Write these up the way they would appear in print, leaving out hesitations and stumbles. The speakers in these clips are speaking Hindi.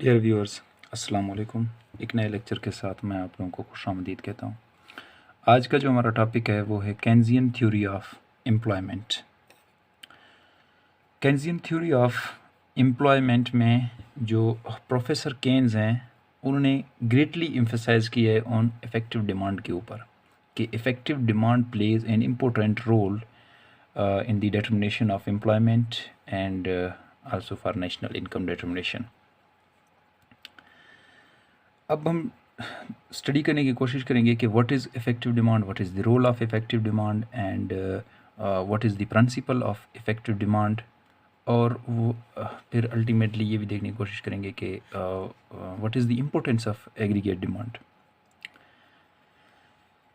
डियर व्यूअर्स, अस्सलाम वालेकुम। एक नए लेक्चर के साथ मैं आप लोगों को खुशामदीद कहता हूँ। आज का जो हमारा टॉपिक है वो है Keynesian theory of employment. Keynesian theory of employment में जो प्रोफेसर केन्स हैं उन्होंने ग्रेटली एम्फसाइज किया है ऑन इफ़ेक्टिव डिमांड के ऊपर कि effective demand plays an important role in the determination of employment and also for national income determination. अब हम स्टडी करने की कोशिश करेंगे कि what is effective demand, what is the role of effective demand and what is the principle of effective demand, और वो फिर अल्टीमेटली ये भी देखने की कोशिश करेंगे कि what is the importance of aggregate demand.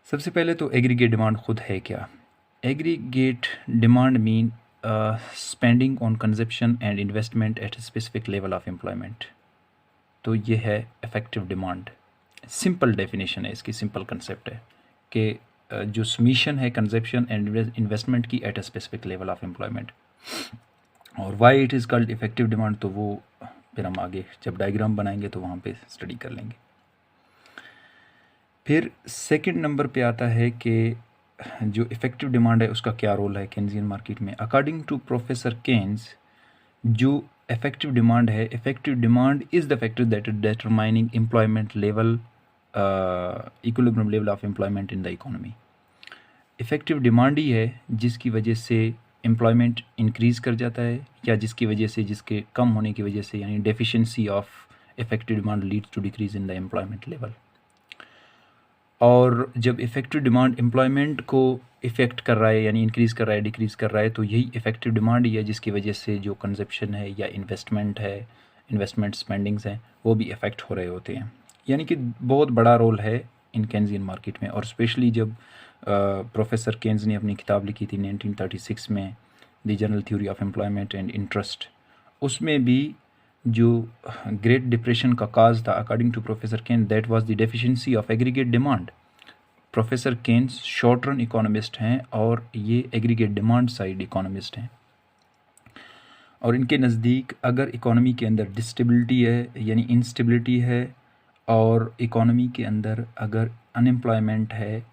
सबसे पहले तो एग्रीगेट डिमांड खुद है क्या। Aggregate demand mean spending on consumption and investment at specific level of employment. तो ये है इफ़ेक्टिव डिमांड। सिंपल डेफिनेशन है इसकी, सिंपल कंसेप्ट है कि जो समीशन है कंजप्शन एंड इन्वेस्टमेंट की at a specific level of employment. और why it is called effective demand तो वो फिर हम आगे जब डायग्राम बनाएंगे तो वहाँ पे स्टडी कर लेंगे। फिर सेकंड नंबर पे आता है कि जो इफ़ेक्टिव डिमांड है उसका क्या रोल है केन्जियन मार्केट में। अकॉर्डिंग टू प्रोफेसर केन्स, जो इफ़ेक्टिव डिमांड है, effective demand is the factor that is determining employment level, equilibrium level of employment in the economy. Effective demand ही है जिसकी वजह से एम्प्लॉयमेंट इंक्रीज़ कर जाता है, या जिसकी वजह से, जिसके कम होने की वजह से, यानी deficiency of effective demand leads to decrease in the employment level. और जब इफ़ेक्टिव डिमांड एम्प्लॉयमेंट को इफ़ेक्ट कर रहा है, यानी इंक्रीज़ कर रहा है, डिक्रीज़ कर रहा है, तो यही इफ़ेक्टिव डिमांड ही है जिसकी वजह से जो कंजप्शन है या इन्वेस्टमेंट है, इन्वेस्टमेंट स्पेंडिंग्स हैं, वो भी इफ़ेक्ट हो रहे होते हैं। यानी कि बहुत बड़ा रोल है इन केन्जियन मार्केट में। और स्पेशली जब प्रोफेसर केन्स ने अपनी किताब लिखी थी 1936 में, the general theory of employment and interest, उसमें भी जो ग्रेट डिप्रेशन का काज था according to professor Keynes, that was the deficiency of aggregate demand. Professor Keynes short run economist हैं और ये एग्रीगेट डिमांड साइड इकोनॉमिस्ट हैं। और इनके नज़दीक अगर इकोनॉमी के अंदर डिस्टेबिलिटी है, यानी इंस्टेबिलिटी है, और इकोनॉमी के अंदर अगर अनएम्प्लॉयमेंट है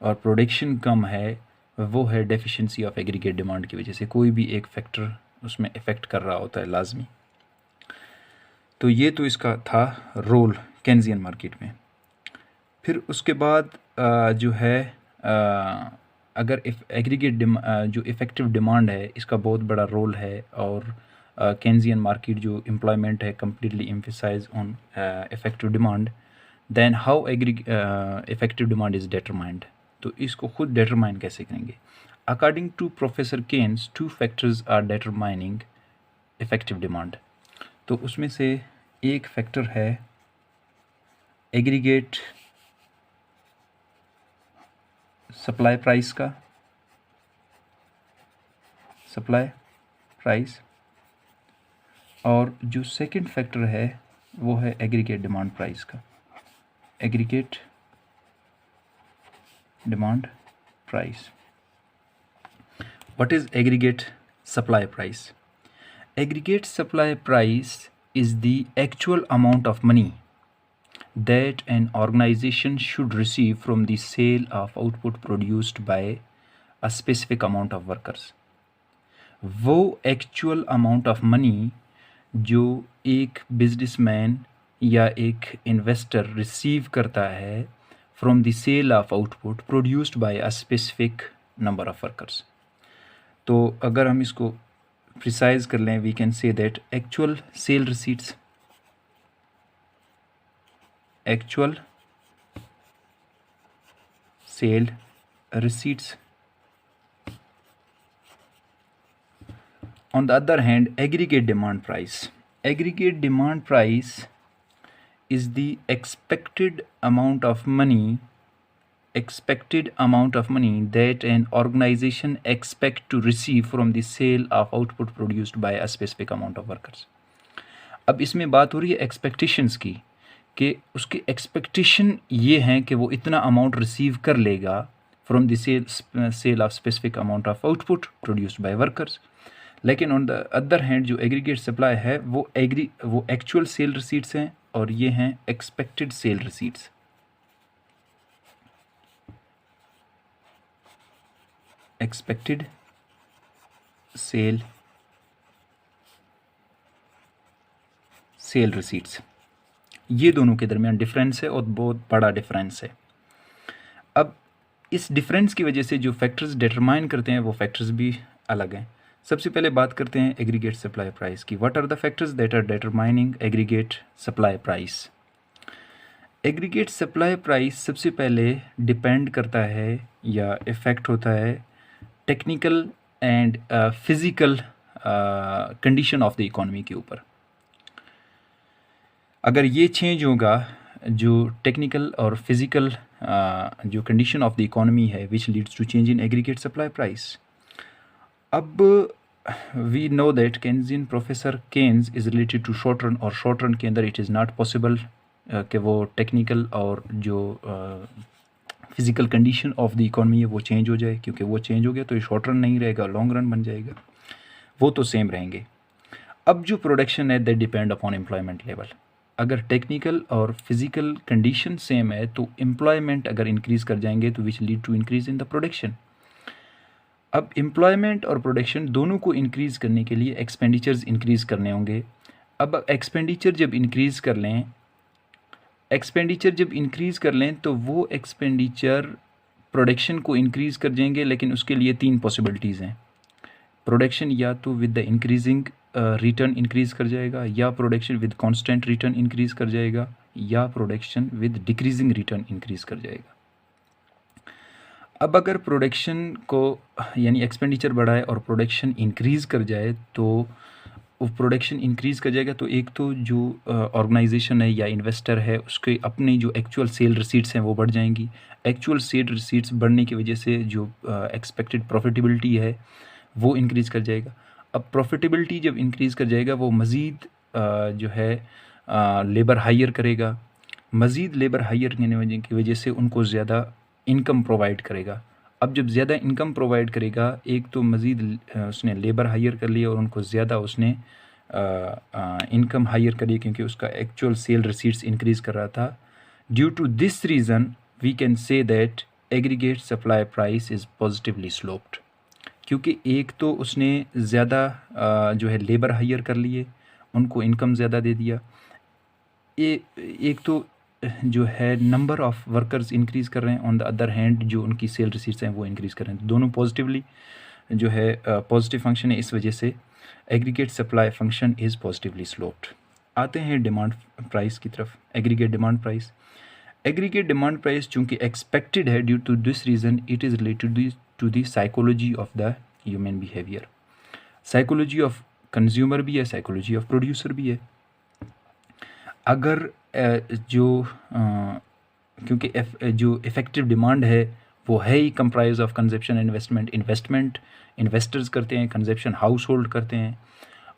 और प्रोडक्शन कम है, वो है डेफिशिएंसी ऑफ एग्रीगेट डिमांड की वजह से। कोई भी एक फैक्टर उसमें इफ़ेक्ट कर रहा होता है लाजमी। तो ये तो इसका था रोल केन्जियन मार्केट में। फिर उसके बाद जो है अगर एग्रीगेट जो इफ़ेक्टिव डिमांड है इसका बहुत बड़ा रोल है, और केन्जियन मार्केट जो एम्प्लॉयमेंट है completely emphasise on effective demand, then how effective demand is determined. तो इसको खुद डिटरमाइन कैसे करेंगे। According to professor Keynes, 2 factors are determining effective demand. तो उसमें से एक फैक्टर है एग्रीगेट सप्लाई प्राइस का, सप्लाई प्राइस, और जो सेकंड फैक्टर है वो है एग्रीगेट डिमांड प्राइस का, aggregate demand price. What is aggregate supply price? Aggregate supply price is the actual amount of money that an organization should receive from the sale of output produced by a specific amount of workers. वो actual amount of money जो एक बिजनेसमैन या एक इन्वेस्टर रिसीव करता है from the sale of output produced by a specific number of workers. तो अगर हम इसको प्रिसाइज कर लें, we can say that actual sale receipts, actual sale receipts. On the other hand, aggregate demand price. Aggregate demand price is the expected amount of money that an organization expect to receive from the sale of output produced by a specific amount of workers. अब इसमें बात हो रही है एक्सपेक्टेशंस की, कि उसकी एक्सपेक्टेशन ये हैं कि वो इतना अमाउंट रिसीव कर लेगा from the sale of specific amount of output produced by workers. लेकिन ऑन द अदर हैंड जो एग्रीगेट सप्लाई है वो एक्चुअल सेल रिसीट्स हैं और ये हैं expected sale receipts. Expected sale receipts, ये दोनों के दरमियान डिफरेंस है और बहुत बड़ा डिफरेंस है। अब इस डिफरेंस की वजह से जो फैक्टर्स डिटरमाइन करते हैं वो फैक्टर्स भी अलग हैं। सबसे पहले बात करते हैं एग्रीगेट सप्लाई प्राइस की। What are the factors that are determining aggregate supply price? Aggregate supply price सबसे पहले डिपेंड करता है या इफ़ेक्ट होता है technical and physical condition of the economy के ऊपर। अगर ये चेंज होगा, जो टेक्निकल और फिज़िकल जो कंडीशन ऑफ द इकोनॉमी है which leads to change in aggregate supply price. अब we know that Keynesian professor Keynes is related to short run, और शॉर्ट रन के अंदर इट इज़ नॉट पॉसिबल कि वो टेक्निकल और जो physical condition of the economy है वो चेंज हो जाए, क्योंकि वो चेंज हो गया तो ये शॉर्ट रन नहीं रहेगा, लॉन्ग रन बन जाएगा, वो तो सेम रहेंगे। अब जो प्रोडक्शन है that depend upon employment level. अगर टेक्निकल और फिज़िकल कंडीशन सेम है तो एम्प्लॉयमेंट अगर इंक्रीज़ कर जाएंगे तो which lead to increase in the production. अब एम्प्लॉयमेंट और प्रोडक्शन दोनों को इंक्रीज़ करने के लिए एक्सपेंडिचर्स इंक्रीज़ करने होंगे। अब एक्सपेंडिचर जब इंक्रीज़ कर लें तो वो एक्सपेंडिचर प्रोडक्शन को इंक्रीज़ कर जाएंगे, लेकिन उसके लिए 3 पॉसिबिलिटीज़ हैं। प्रोडक्शन या तो with the increasing return increase कर जाएगा, या production with constant return increase कर जाएगा, या production with decreasing return increase कर जाएगा। अब अगर प्रोडक्शन को यानी एक्सपेंडिचर बढ़ाए और प्रोडक्शन इंक्रीज़ कर जाए तो वो प्रोडक्शन इंक्रीज़ कर जाएगा, तो एक तो जो ऑर्गेनाइजेशन है या इन्वेस्टर है उसके अपनी जो एक्चुअल सेल रिसीट्स हैं वो बढ़ जाएंगी। एक्चुअल सेल रिसीट्स बढ़ने की वजह से जो एक्सपेक्टेड प्रॉफिटेबिलिटी है वो इंक्रीज़ कर जाएगा। अब प्रॉफिटेबिलिटी जब इंक्रीज़ कर जाएगा वो मज़ीद जो है लेबर हायर करेगा। मज़ीद लेबर हायर करने की वजह से उनको ज़्यादा इनकम प्रोवाइड करेगा। अब जब ज़्यादा इनकम प्रोवाइड करेगा, एक तो मज़ीद उसने लेबर हायर कर लिया और उनको ज़्यादा उसने इनकम हायर करी, क्योंकि उसका एक्चुअल सेल रिसीट्स इंक्रीज़ कर रहा था। Due to this reason we can say that aggregate supply price is positively sloped, क्योंकि एक तो उसने ज़्यादा जो है लेबर हायर कर लिए, उनको इनकम ज़्यादा दे दिया। एक तो जो है नंबर ऑफ़ वर्कर्स इंक्रीज़ कर रहे हैं, ऑन द अदर हैंड जो उनकी सेल रिसीट्स हैं वो इंक्रीज़ कर रहे हैं। दोनों पॉजिटिवली जो है पॉजिटिव फंक्शन है, इस वजह से aggregate supply function is positively sloped. आते हैं डिमांड प्राइस की तरफ। एग्रीगेट डिमांड प्राइस चूँकि एक्सपेक्टेड है, due to this reason it is related to the psychology of the human behaviour. Psychology of consumer भी है, साइकोलॉजी ऑफ प्रोड्यूसर भी है। अगर क्योंकि जो इफ़ेक्टिव डिमांड है वो है ही comprise of consumption investment investors करते हैं, कंजप्शन हाउस होल्ड करते हैं,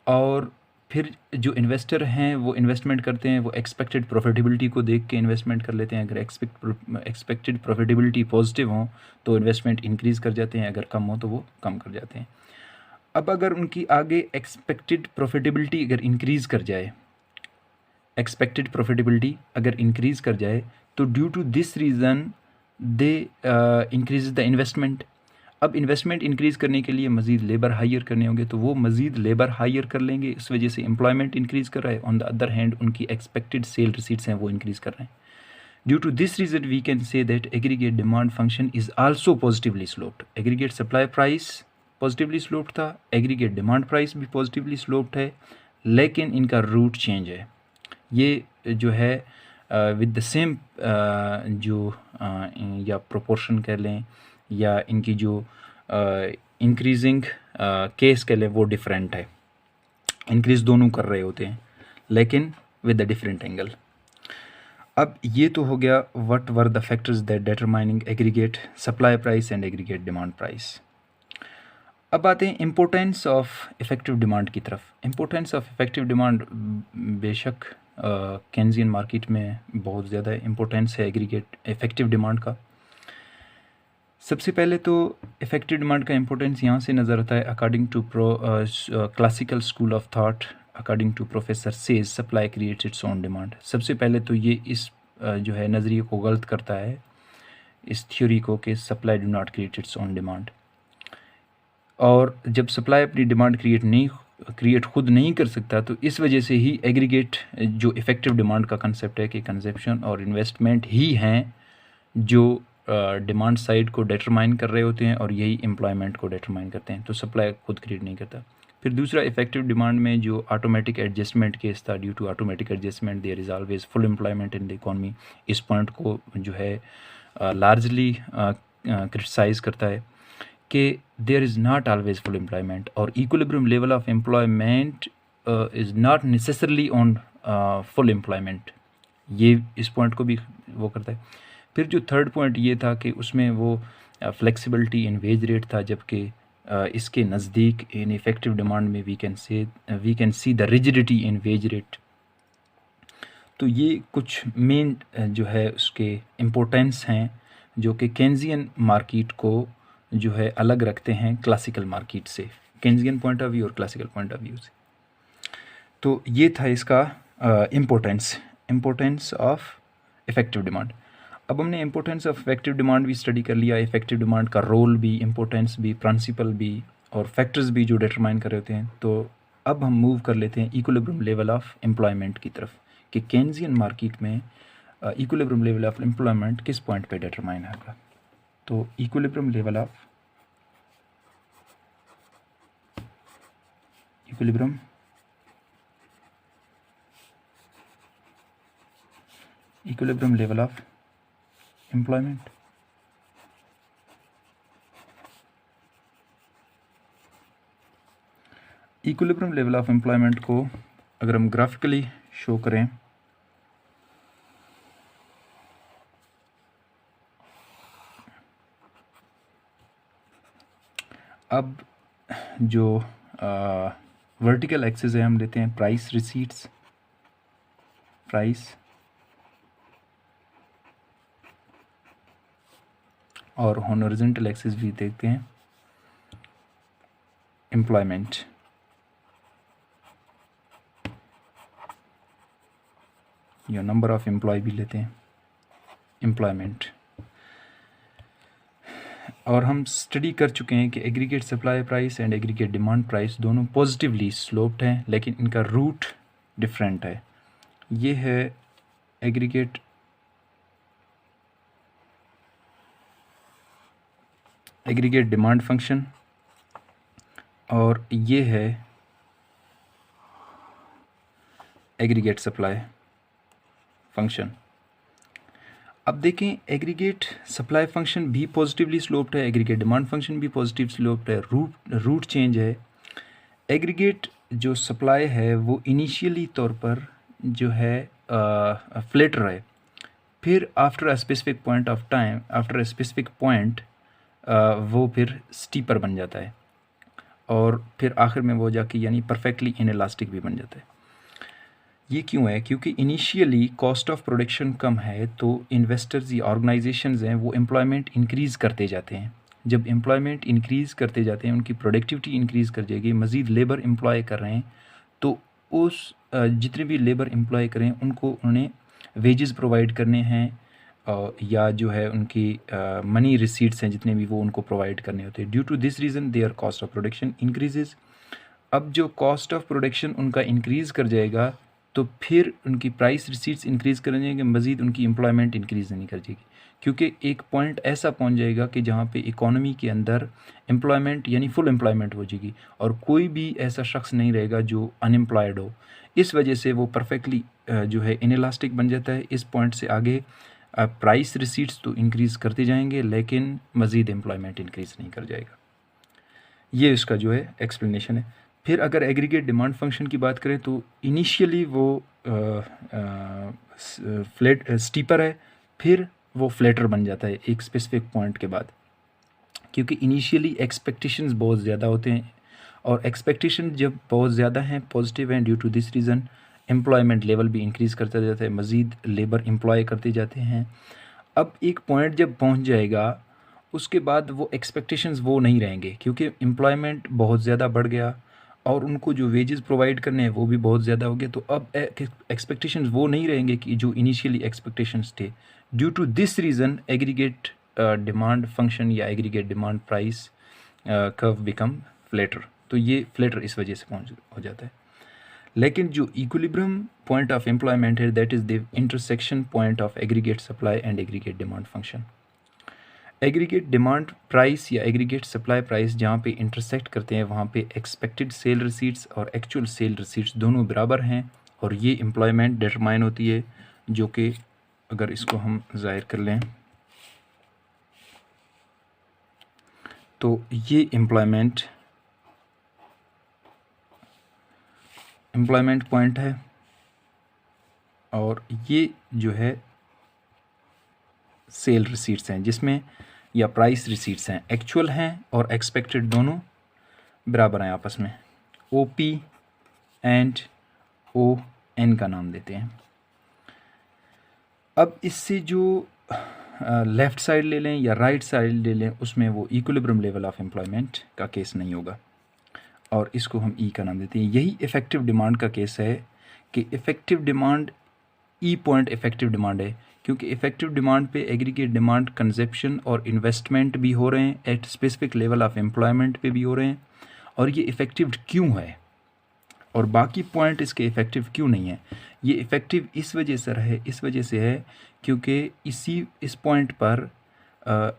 और फिर जो इन्वेस्टर हैं वो इन्वेस्टमेंट करते हैं, वो एक्सपेक्टेड प्रॉफिटेबिलिटी को देख के इन्वेस्टमेंट कर लेते हैं। अगर एक्सपेक्टेड प्रॉफिटेबिलिटी पॉजिटिव हो तो इन्वेस्टमेंट इंक्रीज़ कर जाते हैं, अगर कम हो तो वो कम कर जाते हैं। अब अगर उनकी आगे एक्सपेक्टेड प्रॉफिटेबिलिटी अगर इंक्रीज़ कर जाए, एक्सपेक्टेड प्रॉफिटेबिलिटी अगर इंक्रीज़ कर जाए तो due to this reason they increase the investment. अब इन्वेस्टमेंट इंक्रीज़ करने के लिए मज़ीद लेबर हायर करने होंगे, तो वो मज़ीद लेबर हायर कर लेंगे, इस वजह से एम्प्लॉयमेंट इंक्रीज़ कर रहा है। ऑन द अदर हैंड उनकी एक्सपेक्टेड सेल रिसीट्स हैं वो इंक्रीज़ कर रहे हैं। Due to this reason we can say that aggregate demand function is also positively sloped. Aggregate supply price positively sloped था, एग्रीगेट डिमांड प्राइस भी पॉजिटिवली स्लोप्ड है, लेकिन इनका रूट चेंज है। ये जो है विद द सेम जो या प्रोपोर्शन कह लें या इनकी जो इंक्रीजिंग केस कह लें वो डिफरेंट है। इंक्रीज़ दोनों कर रहे होते हैं लेकिन विद द डिफरेंट एंगल। अब ये तो हो गया what were the factors that determining aggregate supply price and aggregate demand price. अब आते हैं इम्पोर्टेंस ऑफ इफ़ेक्टिव डिमांड की तरफ। इम्पोर्टेंस ऑफ इफ़ेक्टिव डिमांड बेशक केन्जियन मार्केट में बहुत ज़्यादा इम्पोर्टेंस है एग्रीगेट इफ़ेक्टिव डिमांड का। सबसे पहले तो इफ़ेक्टिव डिमांड का इम्पोर्टेंस यहाँ से नज़र आता है। According to classical school of thought, according to professor Say's, supply creates its own demand. सबसे पहले तो ये इस जो है नज़रिए को गलत करता है, इस थ्योरी को, कि supply do not create it's own demand. और जब सप्लाई अपनी डिमांड क्रिएट खुद नहीं कर सकता, तो इस वजह से ही एग्रीगेट जो इफ़ेक्टिव डिमांड का कंसेप्ट है कि कंजप्शन और इन्वेस्टमेंट ही हैं जो डिमांड साइड को डिटरमाइन कर रहे होते हैं, और यही एम्प्लॉयमेंट को डिटरमाइन करते हैं। तो सप्लाई खुद क्रिएट नहीं करता। फिर दूसरा, इफ़ेक्टिव डिमांड में जो ऑटोमेटिक एडजस्टमेंट केस था, due to automatic adjustment there is always full employment in the economy. इस पॉइंट को जो है लार्जली क्रिटिसाइज़ करता है कि there is not always full employment, और equilibrium level of employment is not necessarily on full employment. ये इस पॉइंट को भी वो करता है। फिर जो थर्ड पॉइंट ये था कि उसमें वो फ्लेक्सिबिलिटी इन वेज रेट था, जबकि इसके नज़दीक इन इफ़ेक्टिव डिमांड में we can see the rigidity in wage rate. तो ये कुछ मेन जो है उसके इम्पोर्टेंस हैं, जो कि केन्जियन मार्केट को जो है अलग रखते हैं क्लासिकल मार्केट से, केन्जियन पॉइंट ऑफ व्यू और क्लासिकल पॉइंट ऑफ व्यू से। तो ये था इसका इम्पोर्टेंस ऑफ इफ़ेक्टिव डिमांड। अब हमने इम्पोर्टेंस ऑफ इफेक्टिव डिमांड भी स्टडी कर लिया, इफेक्टिव डिमांड का रोल भी, इम्पोर्टेंस भी, प्रिंसिपल भी, और फैक्टर्स भी जो डिटरमाइन कर रहे होते हैं। तो अब हम मूव कर लेते हैं इक्विलिब्रियम लेवल ऑफ एम्प्लॉयमेंट की तरफ, कि केन्जियन मार्केट में इक्विलिब्रियम लेवल ऑफ एम्प्लॉयमेंट किस पॉइंट पे डिटरमाइन होगा। तो equilibrium level of employment equilibrium level of employment को अगर हम ग्राफिकली शो करें, अब जो वर्टिकल एक्सिस है हम लेते हैं प्राइस रिसीट्स, प्राइस, और हॉरिजॉन्टल एक्सिस भी देखते हैं एम्प्लॉयमेंट। या नंबर ऑफ एम्प्लॉय भी लेते हैं एम्प्लॉयमेंट। और हम स्टडी कर चुके हैं कि aggregate supply price and aggregate demand price दोनों पॉजिटिवली स्लोप्ड हैं, लेकिन इनका रूट डिफरेंट है। ये है एग्रीगेट डिमांड फंक्शन, और ये है एग्रीगेट सप्लाई फंक्शन। अब देखें, एग्रीगेट सप्लाई फंक्शन भी पॉजिटिवली स्लोप्ड है, एग्रीगेट डिमांड फंक्शन भी पॉजिटिव स्लोप्ड है। रूट चेंज है। एग्रीगेट जो सप्लाई है वो इनिशियली तौर पर जो है फ्लैटर है, फिर after a specific point of time, after a specific point वो फिर स्टीपर बन जाता है, और फिर आखिर में वो जाके यानी परफेक्टली इनइलास्टिक भी बन जाता है। ये क्यों है? क्योंकि इनिशियली कॉस्ट ऑफ प्रोडक्शन कम है, तो इन्वेस्टर्स या ऑर्गेनाइजेशंस हैं वो एम्प्लॉयमेंट इंक्रीज़ करते जाते हैं। जब एम्प्लॉयमेंट इंक्रीज़ करते जाते हैं, उनकी प्रोडक्टिविटी इंक्रीज़ कर जाएगी, मज़ीद लेबर एम्प्लॉय कर रहे हैं, तो उस जितने भी लेबर एम्प्लॉय करें उनको उन्हें वेजेस प्रोवाइड करने हैं, या जो है उनकी मनी रिसीट्स हैं जितने भी, वो उनको प्रोवाइड करने होते हैं। Due to this reason their cost of production increases. अब जो कॉस्ट ऑफ प्रोडक्शन उनका इंक्रीज़ कर जाएगा, तो फिर उनकी प्राइस रिसीट्स इंक्रीज़ कर जाएंगे, मज़ीद उनकी एम्प्लॉयमेंट इंक्रीज़ नहीं कर जाएगी, क्योंकि एक पॉइंट ऐसा पहुंच जाएगा कि जहां पे इकोनॉमी के अंदर एम्प्लॉयमेंट यानी फुल एम्प्लॉयमेंट हो जाएगी, और कोई भी ऐसा शख्स नहीं रहेगा जो अनएम्प्लॉयड हो। इस वजह से वो परफेक्टली जो है इनइलास्टिक बन जाता है। इस पॉइंट से आगे प्राइस रिसीट्स तो इंक्रीज़ करते जाएंगे, लेकिन मज़ीद एम्प्लॉयमेंट इंक्रीज़ नहीं कर जाएगा। ये इसका जो है एक्सप्लेनेशन है। फिर अगर एग्रीगेट डिमांड फंक्शन की बात करें, तो इनिशियली वो फ्लैट स्टीपर है, फिर वो फ्लैटर बन जाता है एक स्पेसिफिक पॉइंट के बाद, क्योंकि इनिशियली एक्सपेक्टेशंस बहुत ज़्यादा होते हैं, और एक्सपेक्टेशन जब बहुत ज़्यादा हैं, पॉजिटिव हैं, due to this reason employment level भी इंक्रीज़ करता जाता है, मज़ीद लेबर एम्प्लॉय करते जाते हैं। अब एक पॉइंट जब पहुंच जाएगा, उसके बाद वो एक्सपेक्टेशंस वो नहीं रहेंगे, क्योंकि एम्प्लॉयमेंट बहुत ज़्यादा बढ़ गया और उनको जो वेजेस प्रोवाइड करने हैं वो भी बहुत ज़्यादा हो गए। तो अब एक्सपेक्टेशंस वो नहीं रहेंगे कि जो इनिशियली एक्सपेक्टेशंस थे। Due to this reason aggregate demand function या aggregate demand price curve become flatter. तो ये फ्लैटर इस वजह से पहुँच हो जाता है। लेकिन जो इक्विलिब्रियम पॉइंट ऑफ एम्प्लॉयमेंट है that is the intersection point of aggregate supply and aggregate demand function. Aggregate demand price या एग्रीगेट सप्लाई प्राइस जहाँ पे इंटरसेक्ट करते हैं वहाँ पे एक्सपेक्टेड सेल रिसीट्स और एक्चुअल सेल रिसीट्स दोनों बराबर हैं और ये एम्प्लॉयमेंट डिटरमाइन होती है, जो कि अगर इसको हम ज़ाहिर कर लें तो ये एम्प्लॉयमेंट पॉइंट है और ये जो है सेल रिसीट्स हैं जिसमें या प्राइस रिसीट्स हैं, एक्चुअल हैं और एक्सपेक्टेड दोनों बराबर हैं आपस में। O P and O N का नाम देते हैं। अब इससे जो लेफ़्ट साइड ले लें या राइट साइड ले लें उसमें वो इक्विलिब्रियम लेवल ऑफ एम्प्लॉयमेंट का केस नहीं होगा और इसको हम ई का नाम देते हैं। यही इफ़ेक्टिव डिमांड का केस है कि इफ़ेक्टिव डिमांड ई पॉइंट इफ़ेक्टिव डिमांड है, क्योंकि इफ़ेक्टिव डिमांड पे एग्रीगेट डिमांड कंजप्शन और इन्वेस्टमेंट भी हो रहे हैं, at specific level of employment पे भी हो रहे हैं। और ये इफ़ेक्टिव क्यों है और बाकी पॉइंट इसके इफ़ेक्टिव क्यों नहीं है? ये इफ़ेक्टिव इस वजह से है क्योंकि इस पॉइंट पर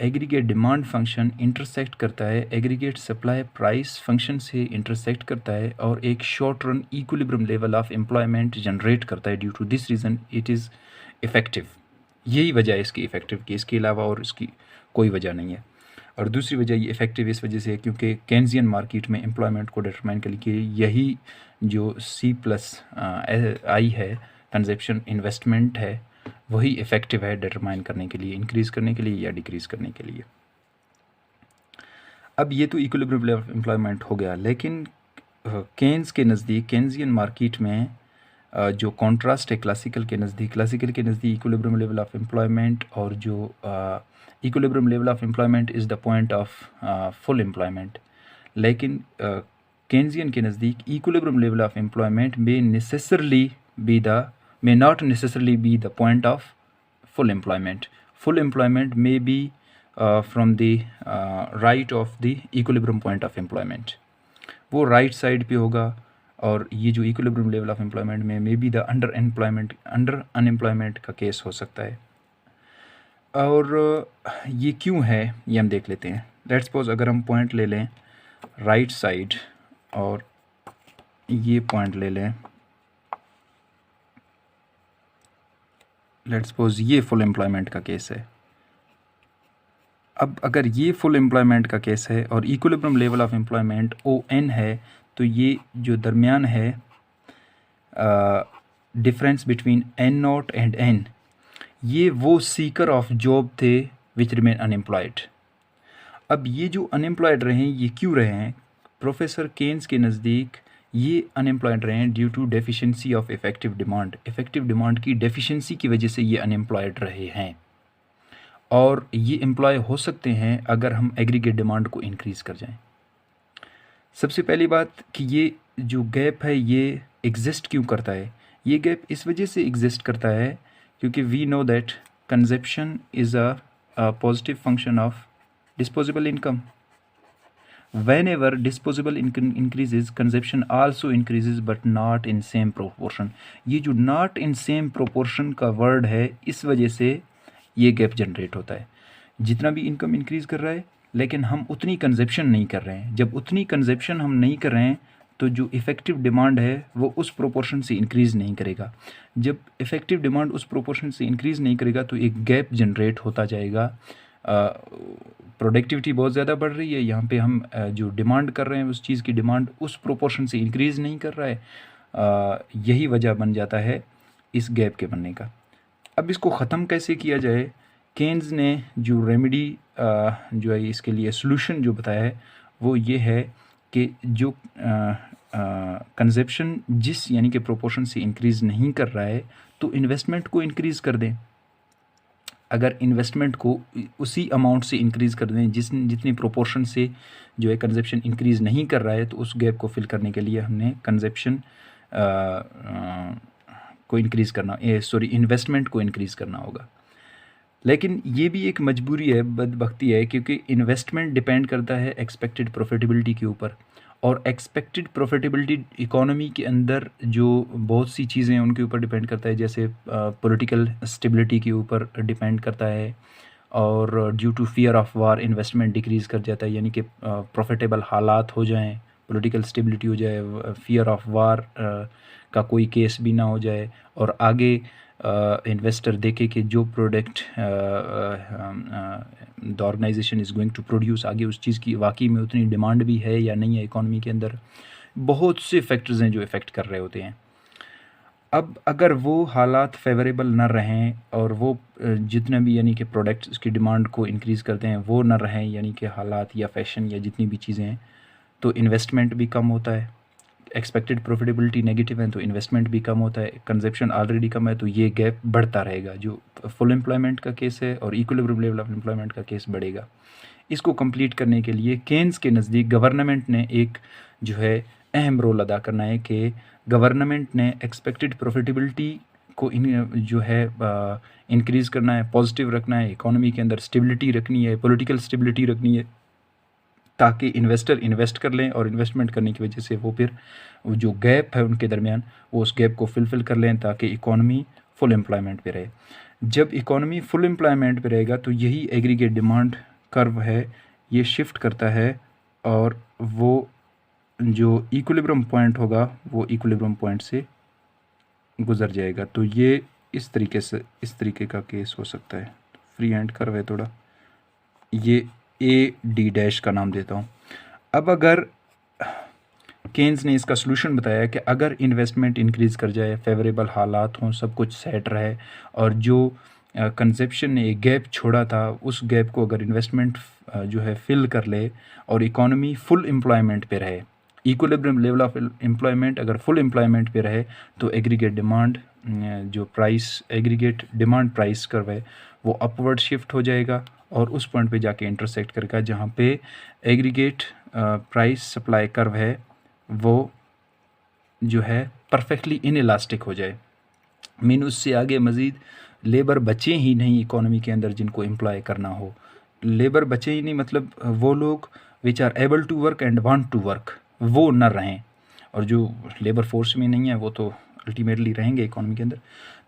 एग्रीगेट डिमांड फंक्शन इंटरसेक्ट करता है, एग्रीगेट सप्लाई प्राइस फंक्शन से इंटरसेक्ट करता है और एक short run equilibrium level of employment generate करता है। Due to this reason it is effective. यही वजह है इसकी इफ़ेक्टिव की, इसके अलावा और इसकी कोई वजह नहीं है। और दूसरी वजह ये इफ़ेक्टिव इस वजह से है क्योंकि केन्जियन मार्केट में एम्प्लॉयमेंट को डिटरमाइन करने के लिए यही जो C+I है, कंजप्शन इन्वेस्टमेंट है, वही इफ़ेक्टिव है डिटरमाइन करने के लिए, इंक्रीज़ करने के लिए या डिक्रीज़ करने के लिए। अब ये तो इक्विलिब्रियम लेवल ऑफ एम्प्लॉयमेंट हो गया, लेकिन केन्स के नज़दीक, केन्जियन मार्केट में जो कॉन्ट्रास्ट है क्लासिकल के नज़दीक इक्विलिब्रियम लेवल ऑफ एम्प्लॉयमेंट और जो equilibrium level of employment is the point of full employment. लेकिन केन्जियन के नज़दीक equilibrium level of employment may not necessarily be the point of full employment. Full employment may be from the right of the equilibrium point of employment. वो राइट साइड पे होगा और ये जो इक्विलिब्रियम लेवल ऑफ एम्प्लॉयमेंट में may be the under unemployment का केस हो सकता है। और ये क्यों है ये हम देख लेते हैं। लेट्स सपोज अगर हम पॉइंट ले लें राइट साइड और ये पॉइंट ले लें, लेट्स सपोज ये फुल एम्प्लॉयमेंट का केस है। अब अगर ये फुल एम्प्लॉयमेंट का केस है और equilibrium level of employment ON है, तो ये जो दरमियान है difference between N0 and N, ये वो सीकर ऑफ जॉब थे विच रिमेन अनएम्प्लॉयड। अब ये जो अनएम्प्लॉयड रहे हैं ये क्यों रहे हैं? प्रोफेसर केन्स के नज़दीक ये अनएम्प्लॉयड रहे हैं due to deficiency of effective demand. Effective demand की डेफिशिएंसी की वजह से ये अनएम्प्लॉयड रहे हैं और ये एम्प्लॉय हो सकते हैं अगर हम एग्रीगेट डिमांड को इंक्रीज़ कर जाएं। सबसे पहली बात कि ये जो गैप है ये एग्जिस्ट क्यों करता है? ये गैप इस वजह से एग्जिस्ट करता है क्योंकि we know that consumption is a positive function of disposable income. Whenever disposable income increases, consumption also increases but not in same proportion. ये जो not in same proportion का वर्ड है इस वजह से ये गैप जनरेट होता है। जितना भी इनकम इंक्रीज़ कर रहा है लेकिन हम उतनी कंजप्शन नहीं कर रहे हैं। जब उतनी कंजप्शन हम नहीं कर रहे हैं तो जो इफ़ेक्टिव डिमांड है वो उस प्रोपोर्शन से इंक्रीज़ नहीं करेगा। जब इफ़ेक्टिव डिमांड उस प्रोपोर्शन से इंक्रीज़ नहीं करेगा तो एक गैप जनरेट होता जाएगा। प्रोडक्टिविटी बहुत ज़्यादा बढ़ रही है, यहाँ पे हम जो डिमांड कर रहे हैं उस चीज़ की डिमांड उस प्रोपोर्शन से इंक्रीज़ नहीं कर रहा है। यही वजह बन जाता है इस गैप के बनने का। अब इसको ख़त्म कैसे किया जाए? केन्स ने जो रेमेडी जो है इसके लिए सॉल्यूशन जो बताया है वो ये है कि जो कंजप्शन जिस यानी कि प्रोपोर्शन से इंक्रीज़ नहीं कर रहा है तो इन्वेस्टमेंट को इंक्रीज़ कर दें। अगर इन्वेस्टमेंट को उसी अमाउंट से इंक्रीज़ कर दें जितनी प्रोपोर्शन से जो है कंजप्शन इंक्रीज़ नहीं कर रहा है, तो उस गैप को फिल करने के लिए हमने कंजप्शन को इंक्रीज़ करना इन्वेस्टमेंट को इंक्रीज़ करना होगा। लेकिन ये भी एक मजबूरी है, बदबख्ती है, क्योंकि इन्वेस्टमेंट डिपेंड करता है एक्सपेक्टेड प्रॉफिटेबिलिटी के ऊपर, और एक्सपेक्टेड प्रॉफिटेबिलिटी इकोनॉमी के अंदर जो बहुत सी चीज़ें हैं उनके ऊपर डिपेंड करता है, जैसे पॉलिटिकल स्टेबिलिटी के ऊपर डिपेंड करता है, और due to fear of war investment decrease कर जाता है, यानी कि प्रॉफिटेबल हालात हो जाएं, पॉलिटिकल स्टेबिलिटी हो जाए, फियर ऑफ वार का कोई केस भी ना हो जाए, और आगे इन्वेस्टर देखे कि जो product the organisation is going to produce, आगे उस चीज़ की वाकई में उतनी डिमांड भी है या नहीं है इकोनॉमी के अंदर। बहुत से फैक्टर्स हैं जो इफ़ेक्ट कर रहे होते हैं। अब अगर वो हालात फेवरेबल न रहें और वो जितना भी यानी कि प्रोडक्ट्स की डिमांड को इंक्रीज़ करते हैं वो न रहें, यानी कि हालात या फैशन या जितनी भी चीज़ें हैं, तो इन्वेस्टमेंट भी कम होता है। एक्सपेक्टेड प्रॉफिटेबिलिटी नेगेटिव है तो इन्वेस्टमेंट भी कम होता है, कंजप्शन ऑलरेडी कम है तो ये गैप बढ़ता रहेगा। जो फुल एम्प्लॉयमेंट का केस है और इक्विलिब्रियम लेवल ऑफ एम्प्लॉयमेंट का केस बढ़ेगा। इसको कंप्लीट करने के लिए केन्स के नज़दीक गवर्नमेंट ने एक जो है अहम रोल अदा करना है कि गवर्नमेंट ने एक्सपेक्टेड प्रॉफिटेबिलिटी को जो है इंक्रीज़ करना है, पॉजिटिव रखना है, इकोनॉमी के अंदर स्टेबिलिटी रखनी है, पॉलिटिकल स्टेबिलिटी रखनी है, ताकि इन्वेस्टर इन्वेस्ट कर लें और इन्वेस्टमेंट करने की वजह से वो फिर जो गैप है उनके दरमियान वो उस गैप को फिल कर लें, ताकि इकोनॉमी फुल एम्प्लॉयमेंट पे रहे। जब इकोनॉमी फुल एम्प्लॉयमेंट पे रहेगा तो यही एग्रीगेट डिमांड कर्व है ये शिफ्ट करता है, और वो जो इक्विलिब्रियम पॉइंट होगा वो इक्विलिब्रियम पॉइंट से गुजर जाएगा। तो ये इस तरीके का केस हो सकता है। फ्री हैंड कर्व है थोड़ा, ये AD' का नाम देता हूँ। अब अगर केन्स ने इसका सलूशन बताया कि अगर इन्वेस्टमेंट इंक्रीज़ कर जाए, फेवरेबल हालात हों, सब कुछ सेट रहे, और जो कंजप्शन ने एक गैप छोड़ा था उस गैप को अगर इन्वेस्टमेंट जो है फिल कर ले और इकोनॉमी फुल एम्प्लॉयमेंट पे रहे, इक्विलिब्रियम लेवल ऑफ एम्प्लॉयमेंट अगर फुल एम्प्लॉयमेंट पे रहे, तो एग्रीगेट डिमांड जो price aggregate demand price curve है वो अपवर्ड शिफ्ट हो जाएगा और उस पॉइंट पे जाके इंटरसेक्ट करेगा जहाँ पे एग्रीगेट प्राइस सप्लाई कर्व है वो जो है परफेक्टली इनइलास्टिक हो जाए। मीन उससे आगे मज़ीद लेबर बचे ही नहीं इकोनॉमी के अंदर जिनको एम्प्लॉय करना हो। लेबर बचे ही नहीं मतलब वो लोग which are able to work and want to work वो न रहें, और जो लेबर फोर्स में नहीं है वो तो अल्टीमेटली रहेंगे इकोनॉमी के अंदर।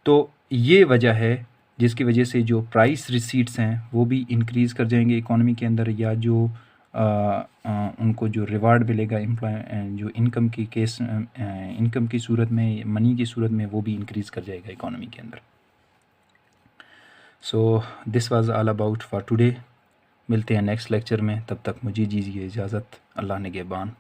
तो ये वजह है जिसकी वजह से जो प्राइस रिसीट्स हैं वो भी इंक्रीज़ कर जाएंगे इकोनॉमी के अंदर, या जो उनको जो रिवार्ड मिलेगा जो इनकम की सूरत में, मनी की सूरत में, वो भी इंक्रीज़ कर जाएगा इकोनॉमी के अंदर। So this was all about for today. मिलते हैं नेक्स्ट लेक्चर में, तब तक मुझे दीजिए इजाज़त। अल्लाह निगहबान।